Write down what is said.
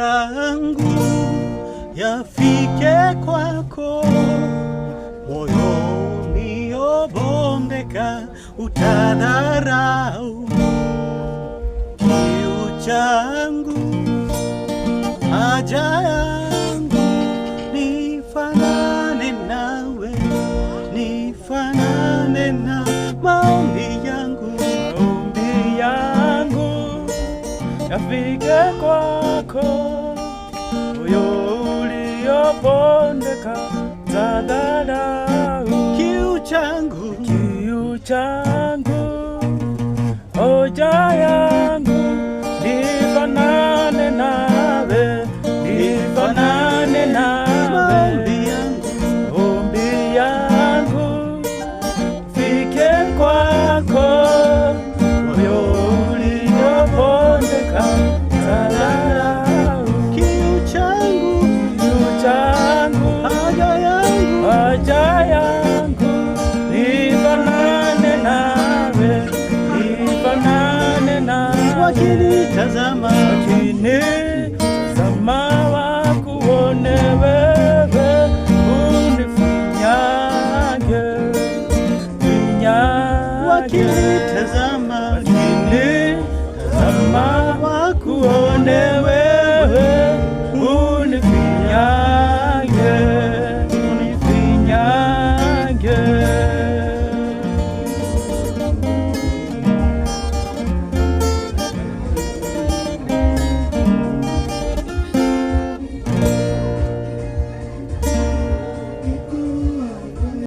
yangu yafike kwako, moyo uliobondeka utadharau. Kiu changu, haja yangu, nifanane nawe, nifanane na maombi yangu. Maombi yangu yafike kwako, moyo uliobondeka utadharau. Kiu changu, kiu changu, hoja yangu, nifanane nawe, nifanane nawe. Maombi yangu fike kwako, moyo uliobondeka utadharau. kiu changu, haja yangu, nifanane nawe, nifanane nawe. wakinitazama wakuone wewe, unifinyange, wakinitazama